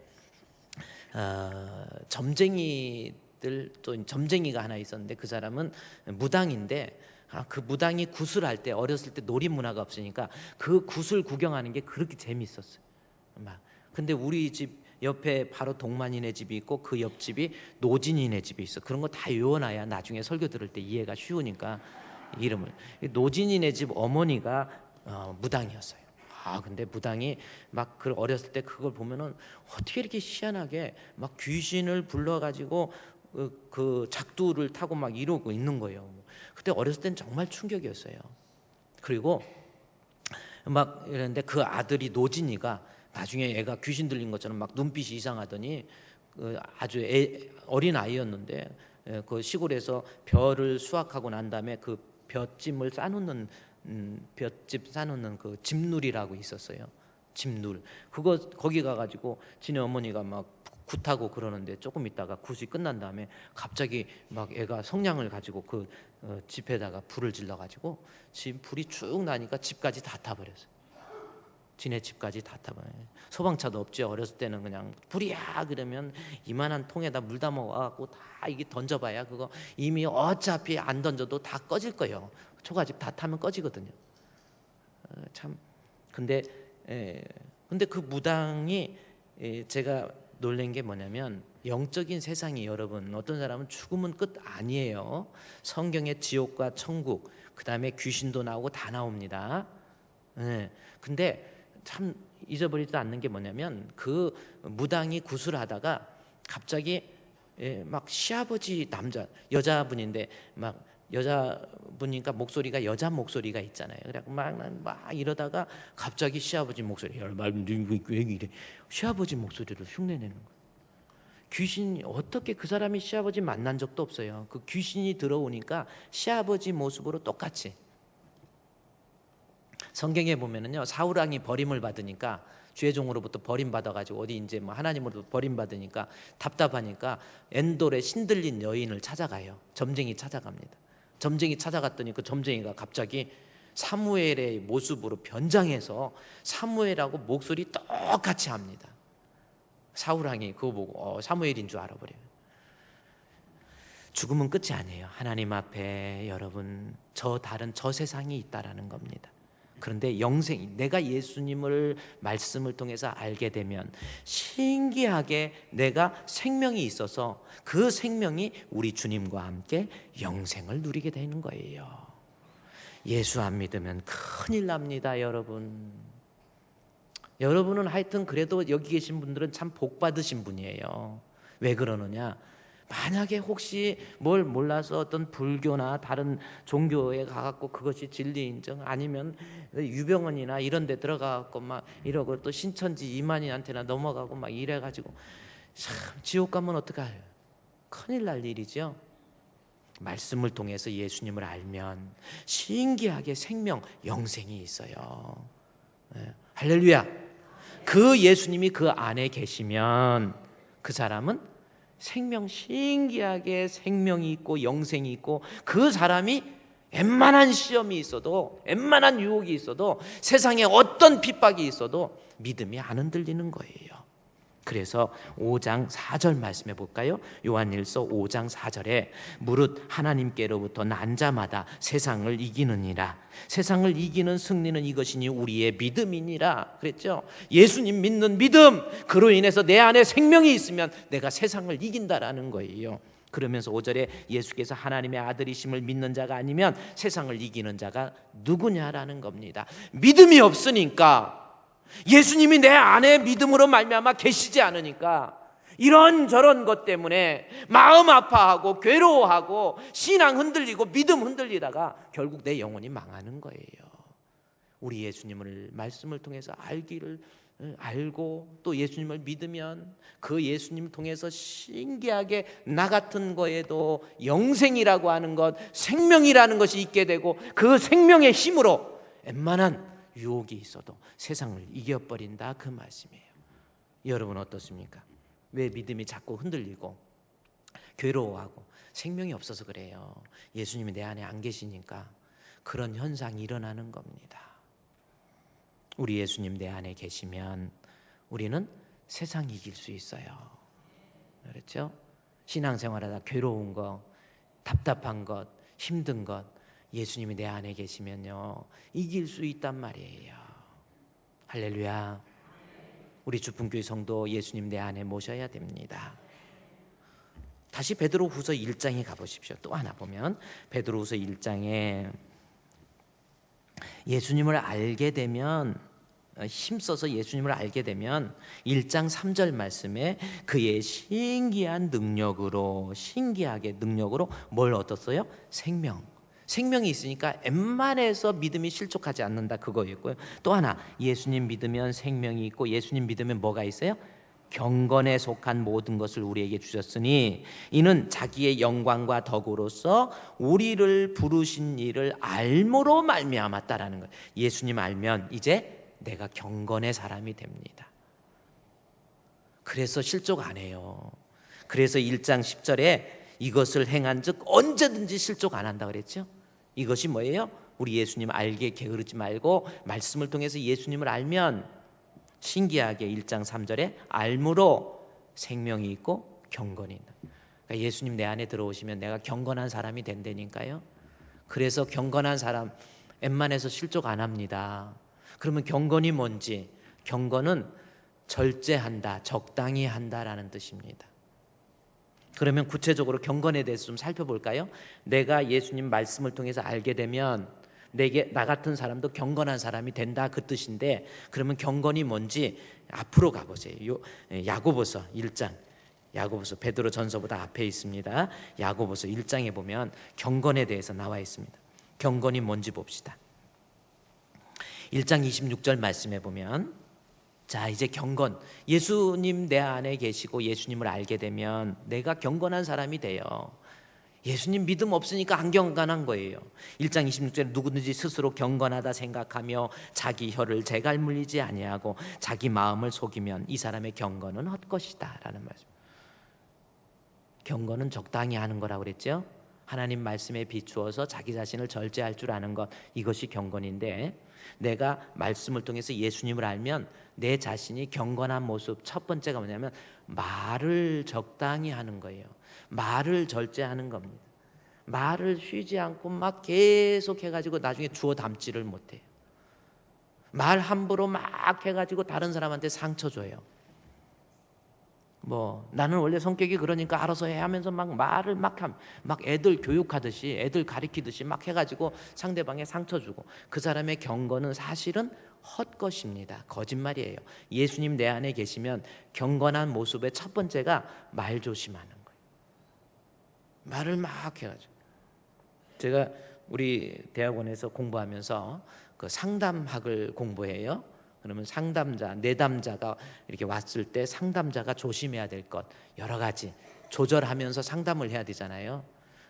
점쟁이들, 또 점쟁이가 하나 있었는데 그 사람은 무당인데, 그 무당이 구슬할 때, 어렸을 때 놀이 문화가 없으니까 그 구슬 구경하는 게 그렇게 재밌었어요. 막 근데 우리 집 옆에 바로 동만이네 집이 있고 그 옆집이 노진이네 집이 있어. 그런 거 다 외워놔야 나중에 설교 들을 때 이해가 쉬우니까 이름을. 노진이네 집 어머니가 무당이었어요. 근데 무당이 막 그 어렸을 때 그걸 보면은 어떻게 이렇게 희한하게 막 귀신을 불러가지고 그 작두를 타고 막 이러고 있는 거예요. 그때 어렸을 땐 정말 충격이었어요. 그리고 막 이랬는데 그 아들이 노진이가 나중에 애가 귀신 들린 것처럼 막 눈빛이 이상하더니 아주 어린 아이였는데, 그 시골에서 벼를 수확하고 난 다음에 그 벼찜을 싸놓는 볏짚 싸놓는 그 집눌이라고 있었어요. 집눌. 그거 거기 가가지고 지네 어머니가 막 굿하고 그러는데, 조금 있다가 굿이 끝난 다음에 갑자기 막 애가 성냥을 가지고 그 집에다가 불을 질러가지고 집 불이 쭉 나니까 집까지 다 타버렸어요. 지네 집까지 다 타버려요. 소방차도 없죠. 어렸을 때는 그냥 불이야 그러면 이만한 통에다 물 담아갖고 다 이게 던져봐야 그거 이미 어차피 안 던져도 다 꺼질 거예요. 초가집 다 타면 꺼지거든요. 참. 근데 근데 그 무당이 제가 놀란 게 뭐냐면 영적인 세상이 여러분 어떤 사람은 죽으면 끝 아니에요. 성경에 지옥과 천국 그 다음에 귀신도 나오고 다 나옵니다. 네. 근데 참 잊어버리지도 않는 게 뭐냐면 그 무당이 구슬하다가 갑자기 막 시아버지 여자분인데 막 여자분이니까 목소리가 여자 목소리가 있잖아요. 그래갖고 막 이러다가 갑자기 시아버지 목소리 왜 이래 시아버지 목소리로 흉내내는 거예요. 귀신이 어떻게 그 사람이 시아버지 만난 적도 없어요. 그 귀신이 들어오니까 시아버지 모습으로 똑같이. 성경에 보면은요 사울 왕이 버림을 받으니까 주의 종으로부터 버림받아가지고 어디 이제 뭐 하나님으로부터 버림받으니까 답답하니까 엔돌에 신들린 여인을 찾아가요. 점쟁이 찾아갑니다. 점쟁이 찾아갔더니 그 점쟁이가 갑자기 사무엘의 모습으로 변장해서 사무엘하고 목소리 똑같이 합니다. 사울 왕이 그거 보고 사무엘인 줄 알아버려요. 죽음은 끝이 아니에요. 하나님 앞에 여러분 다른 세상이 있다라는 겁니다. 그런데 영생, 내가 예수님을 말씀을 통해서 알게 되면 신기하게 내가 생명이 있어서 그 생명이 우리 주님과 함께 영생을 누리게 되는 거예요. 예수 안 믿으면 큰일 납니다, 여러분. 여러분은 하여튼 그래도 여기 계신 분들은 참 복 받으신 분이에요. 왜 그러느냐? 만약에 혹시 뭘 몰라서 어떤 불교나 다른 종교에 가갖고 그것이 진리 인정 아니면 유병원이나 이런 데 들어가갖고 막 이러고 또 신천지 이만희한테나 넘어가고 막 이래가지고 참 지옥 가면 어떡해요? 큰일 날 일이죠. 말씀을 통해서 예수님을 알면 신기하게 생명, 영생이 있어요. 네. 할렐루야. 그 예수님이 그 안에 계시면 그 사람은 신기하게 생명이 있고 영생이 있고 그 사람이 웬만한 시험이 있어도 웬만한 유혹이 있어도 세상에 어떤 핍박이 있어도 믿음이 안 흔들리는 거예요. 그래서 5장 4절 말씀해 볼까요? 요한일서 5장 4절에 무릇 하나님께로부터 난 자마다 세상을 이기느니라. 세상을 이기는 승리는 이것이니 우리의 믿음이니라 그랬죠. 예수님 믿는 믿음, 그로 인해서 내 안에 생명이 있으면 내가 세상을 이긴다라는 거예요. 그러면서 5절에 예수께서 하나님의 아들이심을 믿는 자가 아니면 세상을 이기는 자가 누구냐라는 겁니다. 믿음이 없으니까, 예수님이 내 안에 믿음으로 말미암아 계시지 않으니까 이런저런 것 때문에 마음 아파하고 괴로워하고 신앙 흔들리고 믿음 흔들리다가 결국 내 영혼이 망하는 거예요. 우리 예수님을 말씀을 통해서 알고 또 예수님을 믿으면 그 예수님을 통해서 신기하게 나 같은 거에도 영생이라고 하는 것, 생명이라는 것이 있게 되고 그 생명의 힘으로 웬만한 유혹이 있어도 세상을 이겨버린다, 그 말씀이에요. 여러분 어떻습니까? 왜 믿음이 자꾸 흔들리고 괴로워하고 생명이 없어서 그래요. 예수님이 내 안에 안 계시니까 그런 현상이 일어나는 겁니다. 우리 예수님 내 안에 계시면 우리는 세상 이길 수 있어요. 그렇죠? 신앙생활하다 괴로운 것, 답답한 것, 힘든 것, 예수님이 내 안에 계시면요 이길 수 있단 말이에요. 할렐루야. 우리 주품교회 성도 예수님 내 안에 모셔야 됩니다. 다시 베드로후서 1장에 가보십시오. 또 하나 보면 베드로후서 1장에 예수님을 알게 되면, 힘써서 예수님을 알게 되면 1장 3절 말씀에 그의 신기하게 능력으로 뭘 얻었어요? 생명이 있으니까 웬만해서 믿음이 실족하지 않는다, 그거였고요. 또 하나, 예수님 믿으면 생명이 있고 예수님 믿으면 뭐가 있어요? 경건에 속한 모든 것을 우리에게 주셨으니 이는 자기의 영광과 덕으로서 우리를 부르신 이를 알므로 말미암았다라는 거예요. 예수님 알면 이제 내가 경건의 사람이 됩니다. 그래서 실족 안 해요. 그래서 1장 10절에 이것을 행한즉 언제든지 실족 안 한다 그랬죠. 이것이 뭐예요? 우리 예수님 알게 게으르지 말고 말씀을 통해서 예수님을 알면 신기하게 1장 3절에 알므로 생명이 있고 경건이 있다. 그러니까 예수님 내 안에 들어오시면 내가 경건한 사람이 된다니까요. 그래서 경건한 사람 웬만해서 실족 안 합니다. 그러면 경건이 뭔지, 경건은 절제한다, 적당히 한다라는 뜻입니다. 그러면 구체적으로 경건에 대해서 좀 살펴볼까요? 내가 예수님 말씀을 통해서 알게 되면 나 같은 사람도 경건한 사람이 된다, 그 뜻인데, 그러면 경건이 뭔지 앞으로 가보세요. 야고보서 1장, 야고보서 베드로 전서보다 앞에 있습니다. 야고보서 1장에 보면 경건에 대해서 나와 있습니다. 경건이 뭔지 봅시다. 1장 26절 말씀에 보면, 자, 이제 경건, 예수님 내 안에 계시고 예수님을 알게 되면 내가 경건한 사람이 돼요. 예수님 믿음 없으니까 안 경건한 거예요. 1장 26절에 누구든지 스스로 경건하다 생각하며 자기 혀를 재갈 물리지 아니하고 자기 마음을 속이면 이 사람의 경건은 헛것이다 라는 말씀. 경건은 적당히 하는 거라고 그랬죠. 하나님 말씀에 비추어서 자기 자신을 절제할 줄 아는 것, 이것이 경건인데, 내가 말씀을 통해서 예수님을 알면 내 자신이 경건한 모습, 첫 번째가 뭐냐면 말을 적당히 하는 거예요. 말을 절제하는 겁니다. 말을 쉬지 않고 막 계속 해가지고 나중에 주워 담지를 못해요. 말 함부로 막 해가지고 다른 사람한테 상처 줘요. 나는 원래 성격이 그러니까 알아서 해 하면서 막 말을 막 애들 교육하듯이, 애들 가리키듯이 막 해가지고 상대방에 상처 주고, 그 사람의 경건은 사실은 헛것입니다. 거짓말이에요. 예수님 내 안에 계시면 경건한 모습의 첫 번째가 말 조심하는 거예요. 말을 막 해가지고, 제가 우리 대학원에서 공부하면서 그 상담학을 공부해요. 그러면 상담자, 내담자가 이렇게 왔을 때 상담자가 조심해야 될 것 여러 가지 조절하면서 상담을 해야 되잖아요.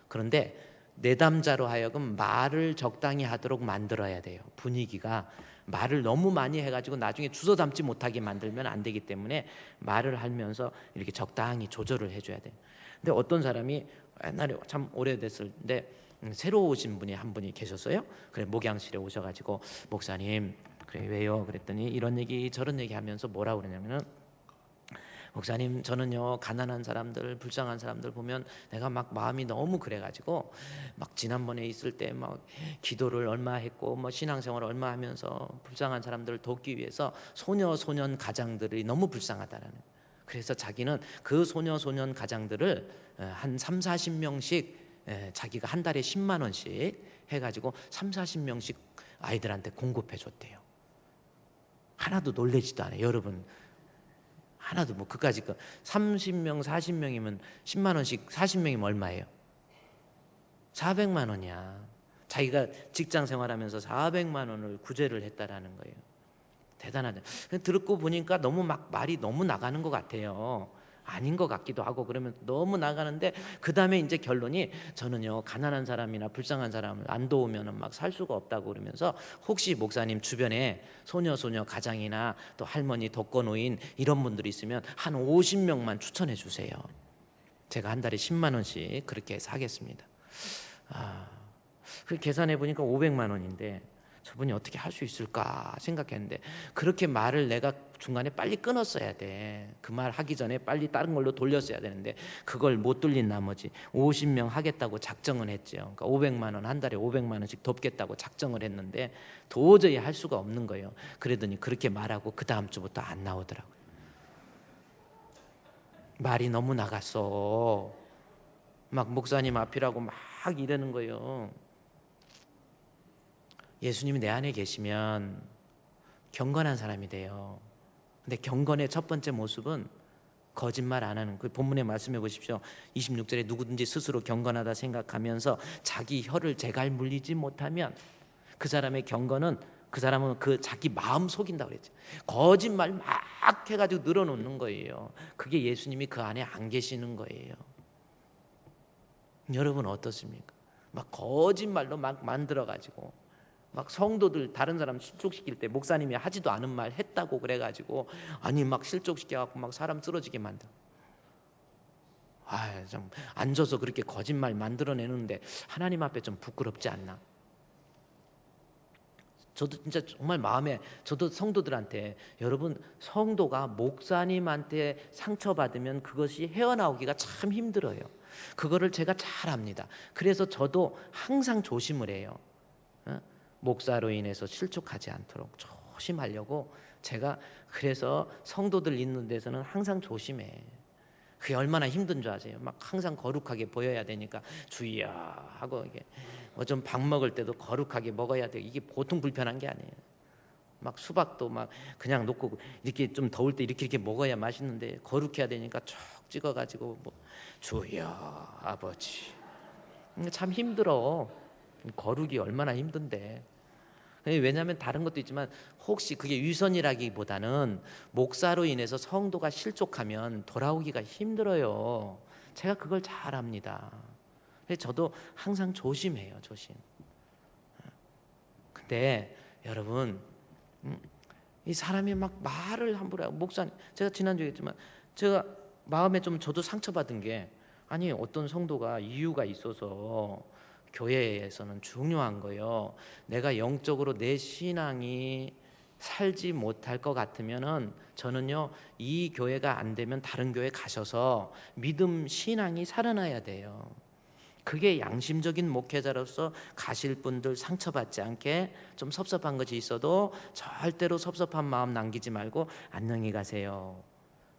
그런데 내담자로 하여금 말을 적당히 하도록 만들어야 돼요. 분위기가 말을 너무 많이 해가지고 나중에 주워 담지 못하게 만들면 안 되기 때문에 말을 하면서 이렇게 적당히 조절을 해줘야 돼요. 근데 어떤 사람이 옛날에 참 오래됐을때 새로 오신 분이 한 분이 계셨어요. 그래, 목양실에 오셔가지고, 목사님, 그래 왜요? 그랬더니 이런 얘기 저런 얘기 하면서 뭐라고 그러냐면은, 목사님, 저는요 가난한 사람들, 불쌍한 사람들 보면 내가 막 마음이 너무 그래가지고, 막 지난번에 있을 때 막 기도를 얼마 했고 신앙생활을 얼마 하면서 불쌍한 사람들을 돕기 위해서 소년 가장들이 너무 불쌍하다라는. 그래서 자기는 그 소년 가장들을 한 30-40명씩 자기가 한 달에 10만 원씩 해가지고 30-40명씩 아이들한테 공급해 줬대요. 하나도 놀래지도 않아요. 여러분, 하나도 그까짓 거 30명 40명이면 10만 원씩, 40명이면 얼마예요? 400만 원이야. 자기가 직장 생활하면서 400만 원을 구제를 했다라는 거예요. 대단하죠. 듣고 보니까 너무 막 말이 너무 나가는 것 같아요. 아닌 것 같기도 하고, 그러면 너무 나가는데, 그 다음에 이제 결론이, 저는요 가난한 사람이나 불쌍한 사람을 안 도우면 막 살 수가 없다고 그러면서, 혹시 목사님 주변에 소녀 가장이나 또 할머니 독거노인 이런 분들이 있으면 한 50명만 추천해 주세요. 제가 한 달에 10만 원씩 그렇게 해서 하겠습니다. 그 계산해 보니까 500만 원인데 저분이 어떻게 할 수 있을까 생각했는데, 그렇게 말을 내가 중간에 빨리 끊었어야 돼. 그 말 하기 전에 빨리 다른 걸로 돌렸어야 되는데, 그걸 못 돌린 나머지 50명 하겠다고 작정을 했죠. 그러니까 500만 원, 한 달에 500만 원씩 돕겠다고 작정을 했는데 도저히 할 수가 없는 거예요. 그러더니 그렇게 말하고 그 다음 주부터 안 나오더라고요. 말이 너무 나갔어. 막 목사님 앞이라고 막 이러는 거예요. 예수님이 내 안에 계시면 경건한 사람이 돼요. 근데 경건의 첫 번째 모습은 거짓말 안 하는, 그 본문의 말씀해 보십시오. 26절에 누구든지 스스로 경건하다 생각하면서 자기 혀를 재갈 물리지 못하면, 그 사람의 경건은, 그 사람은 그 자기 마음 속인다고 그랬죠. 거짓말 막 해가지고 늘어놓는 거예요. 그게 예수님이 그 안에 안 계시는 거예요. 여러분 어떻습니까? 막 거짓말로 막 만들어가지고, 막 성도들 다른 사람 실족시킬 때 목사님이 하지도 않은 말 했다고 그래가지고, 아니 막 실족시켜갖고 막 사람 쓰러지게 만들어. 좀 앉아서 그렇게 거짓말 만들어내는데 하나님 앞에 좀 부끄럽지 않나? 저도 진짜 정말 마음에, 저도 성도들한테, 여러분 성도가 목사님한테 상처받으면 그것이 헤어나오기가 참 힘들어요. 그거를 제가 잘 압니다. 그래서 저도 항상 조심을 해요. 목사로 인해서 실족하지 않도록 조심하려고 제가 그래서 성도들 있는 데서는 항상 조심해. 그게 얼마나 힘든 줄 아세요? 막 항상 거룩하게 보여야 되니까 주의야 하고, 이게 뭐 좀 밥 먹을 때도 거룩하게 먹어야 돼. 이게 보통 불편한 게 아니에요. 막 수박도 막 그냥 놓고 이렇게 좀 더울 때 이렇게 먹어야 맛있는데, 거룩해야 되니까 쭉 찍어가지고 뭐 주여 아버지. 참 힘들어. 거룩이 얼마나 힘든데. 왜냐하면 다른 것도 있지만 혹시 그게 위선이라기보다는 목사로 인해서 성도가 실족하면 돌아오기가 힘들어요. 제가 그걸 잘 압니다. 그래서 저도 항상 조심해요. 조심. 근데 여러분, 이 사람이 막 말을 함부로 하고, 목사님, 제가 지난주에 했지만 제가 마음에 좀 저도 상처받은 게, 아니 어떤 성도가 이유가 있어서 교회에서는 중요한 거예요. 내가 영적으로 내 신앙이 살지 못할 것 같으면은 저는요, 이 교회가 안 되면 다른 교회 가셔서 믿음 신앙이 살아나야 돼요. 그게 양심적인 목회자로서 가실 분들 상처받지 않게, 좀 섭섭한 것이 있어도 절대로 섭섭한 마음 남기지 말고 안녕히 가세요,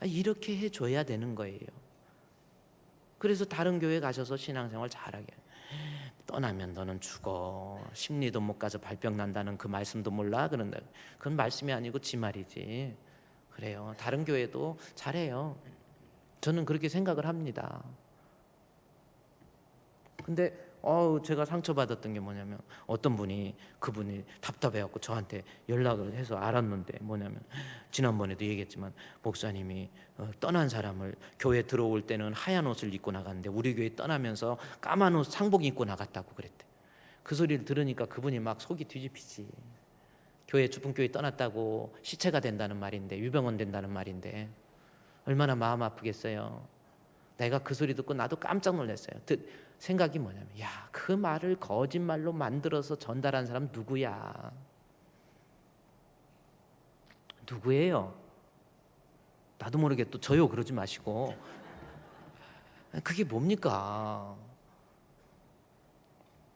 이렇게 해줘야 되는 거예요. 그래서 다른 교회 가셔서 신앙생활 잘하게. 떠나면 너는 죽어, 심리도 못 가서 발병 난다는 그 말씀도 몰라? 그런다. 그건 말씀이 아니고 지 말이지. 그래요. 다른 교회도 잘해요. 저는 그렇게 생각을 합니다. 근데 제가 상처받았던 게 뭐냐면, 어떤 분이, 그분이 답답해갖고 저한테 연락을 해서 알았는데, 뭐냐면 지난번에도 얘기했지만 목사님이 떠난 사람을 교회 들어올 때는 하얀 옷을 입고 나갔는데 우리 교회 떠나면서 까만 옷 상복 입고 나갔다고 그랬대. 그 소리를 들으니까 그분이 막 속이 뒤집히지. 교회 주품교회 떠났다고 시체가 된다는 말인데, 유병원 된다는 말인데 얼마나 마음 아프겠어요. 내가 그 소리 듣고 나도 깜짝 놀랐어요. 생각이 뭐냐면, 야, 그 말을 거짓말로 만들어서 전달한 사람 누구야? 누구예요? 나도 모르게 또 저요 그러지 마시고. 그게 뭡니까?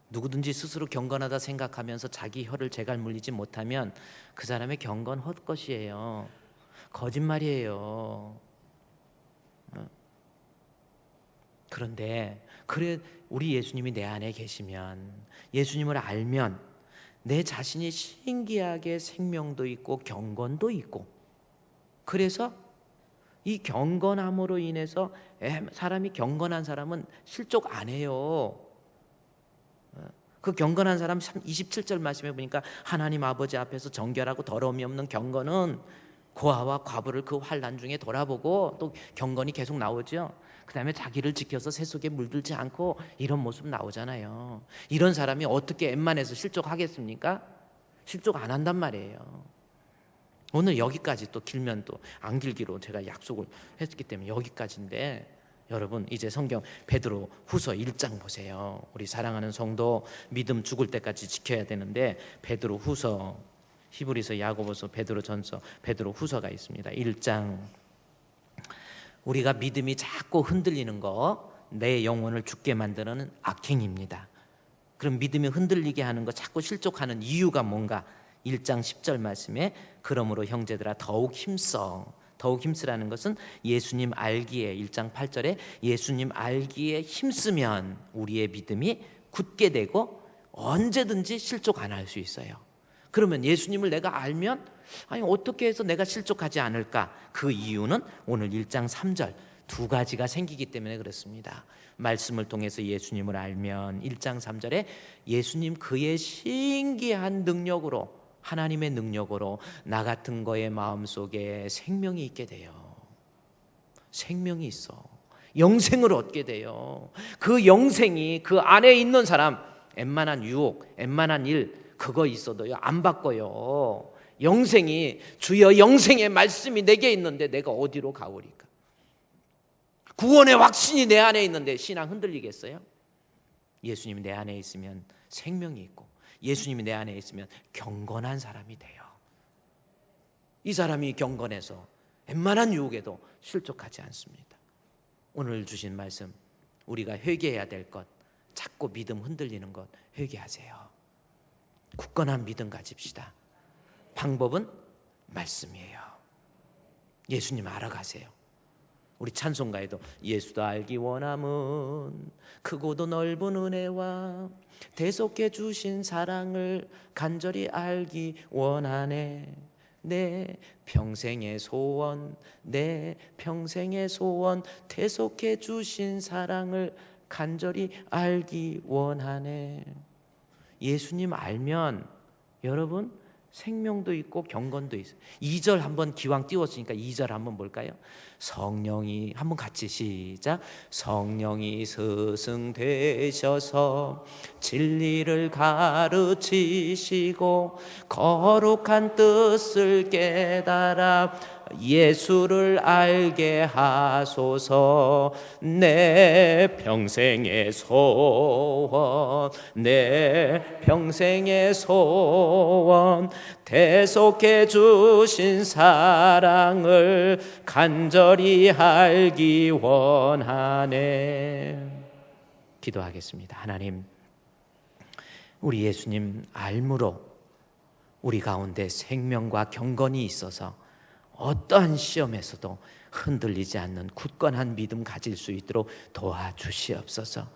누구든지 스스로 경건하다 생각하면서 자기 혀를 제갈 물리지 못하면 그 사람의 경건 헛것이에요. 거짓말이에요. 그런데 우리 예수님이 내 안에 계시면, 예수님을 알면 내 자신이 신기하게 생명도 있고 경건도 있고, 그래서 이 경건함으로 인해서 사람이, 경건한 사람은 실족 안 해요. 그 경건한 사람 27절 말씀해 보니까, 하나님 아버지 앞에서 정결하고 더러움이 없는 경건은 고아와 과부를 그 환난 중에 돌아보고, 또 경건이 계속 나오죠. 그 다음에 자기를 지켜서 새 속에 물들지 않고, 이런 모습 나오잖아요. 이런 사람이 어떻게 웬만해서 실족하겠습니까? 실족 안 한단 말이에요. 오늘 여기까지, 또 길면 또 안 길기로 제가 약속을 했기 때문에 여기까지인데, 여러분 이제 성경 베드로 후서 1장 보세요. 우리 사랑하는 성도, 믿음 죽을 때까지 지켜야 되는데, 베드로 후서, 히브리서, 야고보서, 베드로 전서, 베드로 후서가 있습니다. 1장. 우리가 믿음이 자꾸 흔들리는 거, 내 영혼을 죽게 만드는 악행입니다. 그럼 믿음이 흔들리게 하는 거, 자꾸 실족하는 이유가 뭔가? 1장 10절 말씀에, 그러므로 형제들아 더욱 힘써. 더욱 힘쓰라는 것은 예수님 알기에, 1장 8절에 예수님 알기에 힘쓰면 우리의 믿음이 굳게 되고 언제든지 실족 안 할 수 있어요. 그러면 예수님을 내가 알면, 아니 어떻게 해서 내가 실족하지 않을까? 그 이유는 오늘 1장 3절 두 가지가 생기기 때문에 그렇습니다. 말씀을 통해서 예수님을 알면, 1장 3절에 예수님 그의 신기한 능력으로, 하나님의 능력으로 나 같은 거의 마음속에 생명이 있게 돼요. 생명이 있어. 영생을 얻게 돼요. 그 영생이 그 안에 있는 사람, 웬만한 유혹, 웬만한 일 그거 있어도요 안 바꿔요. 영생이, 주여 영생의 말씀이 내게 있는데 내가 어디로 가오리까? 구원의 확신이 내 안에 있는데 신앙 흔들리겠어요? 예수님이 내 안에 있으면 생명이 있고, 예수님이 내 안에 있으면 경건한 사람이 돼요. 이 사람이 경건해서 웬만한 유혹에도 실족하지 않습니다. 오늘 주신 말씀, 우리가 회개해야 될 것, 자꾸 믿음 흔들리는 것 회개하세요. 굳건한 믿음 가집시다. 방법은 말씀이에요. 예수님 알아가세요. 우리 찬송가에도 예수도 알기 원함은 크고도 넓은 은혜와 대속해 주신 사랑을 간절히 알기 원하네. 내 평생의 소원, 내 평생의 소원, 대속해 주신 사랑을 간절히 알기 원하네. 예수님 알면 여러분 생명도 있고 경건도 있어요. 2절 한번 기왕 띄웠으니까 2절 한번 볼까요? 성령이, 한번 같이 시작. 성령이 스승되셔서 진리를 가르치시고 거룩한 뜻을 깨달아 예수를 알게 하소서. 내 평생의 소원, 내 평생의 소원, 대속해 주신 사랑을 간절히 알기 원하네. 기도하겠습니다. 하나님, 우리 예수님 알므로 우리 가운데 생명과 경건이 있어서 어떠한 시험에서도 흔들리지 않는 굳건한 믿음 가질 수 있도록 도와주시옵소서.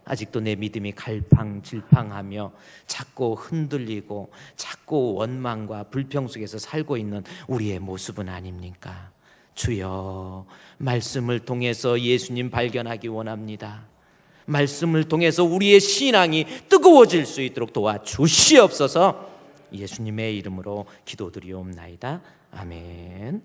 아직도 내 믿음이 갈팡질팡하며 자꾸 흔들리고 자꾸 원망과 불평 속에서 살고 있는 우리의 모습은 아닙니까? 주여, 말씀을 통해서 예수님 발견하기 원합니다. 말씀을 통해서 우리의 신앙이 뜨거워질 수 있도록 도와주시옵소서. 예수님의 이름으로 기도드리옵나이다. 아멘.